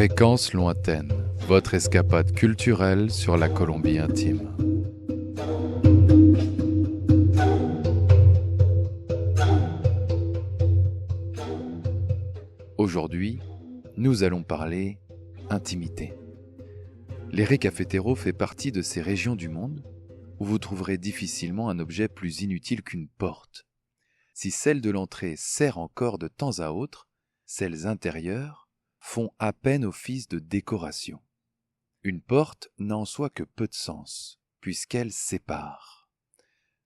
Fréquence lointaine, votre escapade culturelle sur la Colombie intime. Aujourd'hui, nous allons parler intimité. L'Ere Cafetero fait partie de ces régions du monde où vous trouverez difficilement un objet plus inutile qu'une porte. Si celle de l'entrée sert encore de temps à autre, celles intérieures font à peine office de décoration. Une porte n'a en soi que peu de sens, puisqu'elle sépare.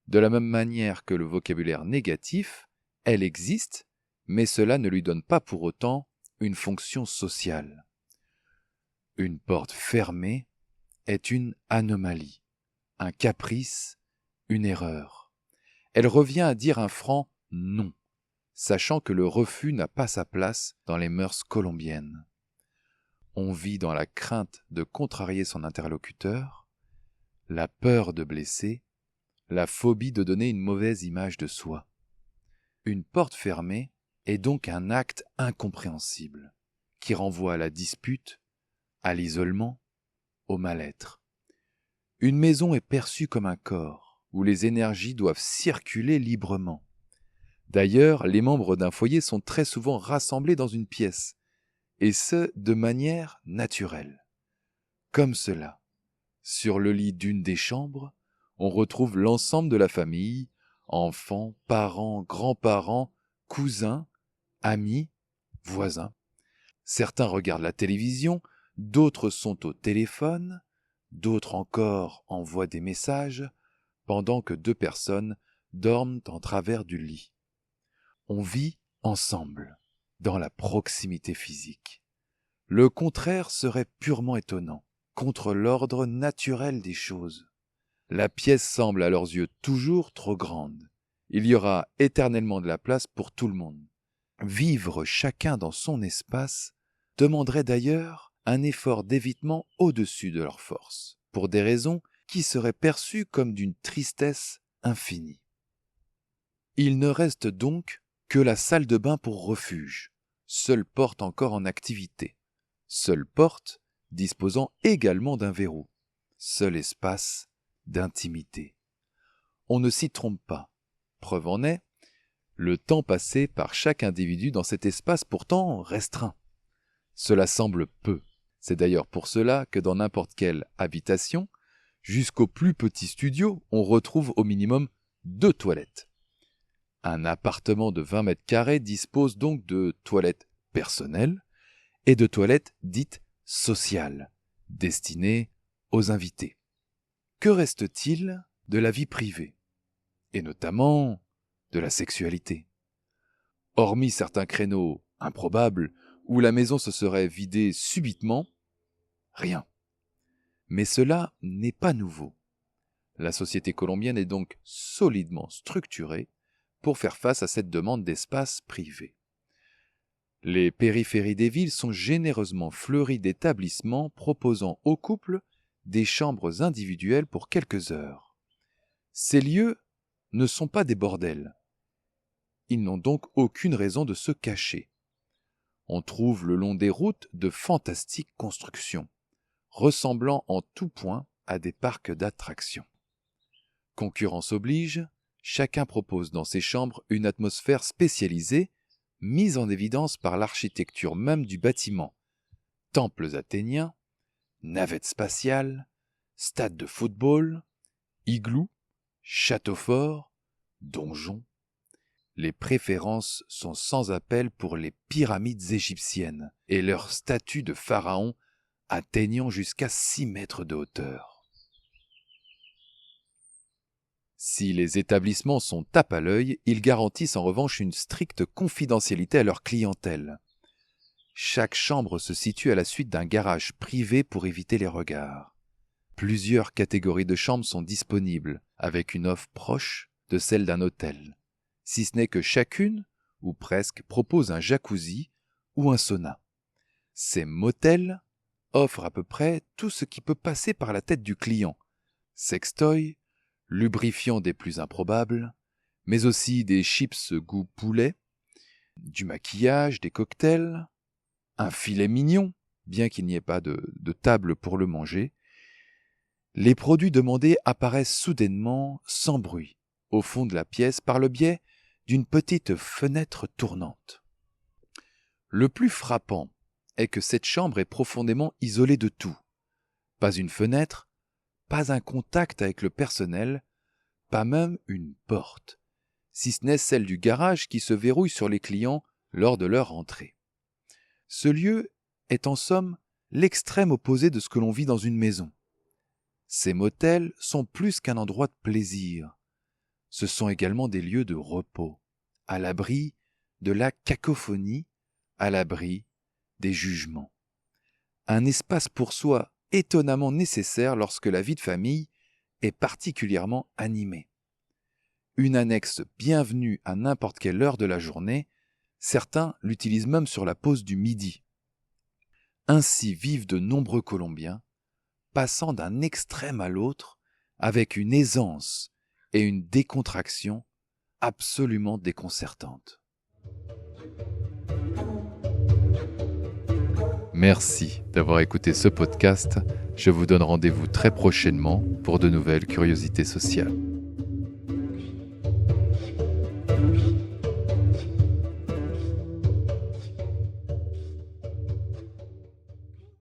De la même manière que le vocabulaire négatif, elle existe, mais cela ne lui donne pas pour autant une fonction sociale. Une porte fermée est une anomalie, un caprice, une erreur. Elle revient à dire un franc non, sachant que le refus n'a pas sa place dans les mœurs colombiennes. On vit dans la crainte de contrarier son interlocuteur, la peur de blesser, la phobie de donner une mauvaise image de soi. Une porte fermée est donc un acte incompréhensible, qui renvoie à la dispute, à l'isolement, au mal-être. Une maison est perçue comme un corps, où les énergies doivent circuler librement. D'ailleurs, les membres d'un foyer sont très souvent rassemblés dans une pièce, et ce, de manière naturelle. Comme cela, sur le lit d'une des chambres, on retrouve l'ensemble de la famille, enfants, parents, grands-parents, cousins, amis, voisins. Certains regardent la télévision, d'autres sont au téléphone, d'autres encore envoient des messages, pendant que deux personnes dorment en travers du lit. On vit ensemble, dans la proximité physique. Le contraire serait purement étonnant, contre l'ordre naturel des choses. La pièce semble à leurs yeux toujours trop grande. Il y aura éternellement de la place pour tout le monde. Vivre chacun dans son espace demanderait d'ailleurs un effort d'évitement au-dessus de leurs forces, pour des raisons qui seraient perçues comme d'une tristesse infinie. Il ne reste donc que la salle de bain pour refuge, seule porte encore en activité, seule porte disposant également d'un verrou, seul espace d'intimité. On ne s'y trompe pas. Preuve en est, le temps passé par chaque individu dans cet espace pourtant restreint. Cela semble peu. C'est d'ailleurs pour cela que dans n'importe quelle habitation, jusqu'au plus petit studio, on retrouve au minimum 2 toilettes. Un appartement de 20 mètres carrés dispose donc de toilettes personnelles et de toilettes dites sociales, destinées aux invités. Que reste-t-il de la vie privée, et notamment de la sexualité? Hormis certains créneaux improbables où la maison se serait vidée subitement, rien. Mais cela n'est pas nouveau. La société colombienne est donc solidement structurée pour faire face à cette demande d'espace privé. Les périphéries des villes sont généreusement fleuries d'établissements proposant aux couples des chambres individuelles pour quelques heures. Ces lieux ne sont pas des bordels. Ils n'ont donc aucune raison de se cacher. On trouve le long des routes de fantastiques constructions, ressemblant en tout point à des parcs d'attractions. Concurrence oblige, chacun propose dans ses chambres une atmosphère spécialisée, mise en évidence par l'architecture même du bâtiment. Temples athéniens, navettes spatiales, stades de football, igloos, châteaux forts, donjons. Les préférences sont sans appel pour les pyramides égyptiennes et leurs statues de pharaons atteignant jusqu'à 6 mètres de hauteur. Si les établissements sont tape à l'œil, ils garantissent en revanche une stricte confidentialité à leur clientèle. Chaque chambre se situe à la suite d'un garage privé pour éviter les regards. Plusieurs catégories de chambres sont disponibles, avec une offre proche de celle d'un hôtel, si ce n'est que chacune, ou presque, propose un jacuzzi ou un sauna. Ces motels offrent à peu près tout ce qui peut passer par la tête du client. Sextoy, lubrifiant des plus improbables, mais aussi des chips goût poulet, du maquillage, des cocktails, un filet mignon, bien qu'il n'y ait pas de table pour le manger, les produits demandés apparaissent soudainement, sans bruit, au fond de la pièce par le biais d'une petite fenêtre tournante. Le plus frappant est que cette chambre est profondément isolée de tout. Pas une fenêtre, pas un contact avec le personnel, pas même une porte, si ce n'est celle du garage qui se verrouille sur les clients lors de leur entrée. Ce lieu est en somme l'extrême opposé de ce que l'on vit dans une maison. Ces motels sont plus qu'un endroit de plaisir. Ce sont également des lieux de repos, à l'abri de la cacophonie, à l'abri des jugements. Un espace pour soi étonnamment nécessaire lorsque la vie de famille est particulièrement animée. Une annexe bienvenue à n'importe quelle heure de la journée, certains l'utilisent même sur la pause du midi. Ainsi vivent de nombreux Colombiens, passant d'un extrême à l'autre avec une aisance et une décontraction absolument déconcertantes. Merci d'avoir écouté ce podcast. Je vous donne rendez-vous très prochainement pour de nouvelles curiosités sociales.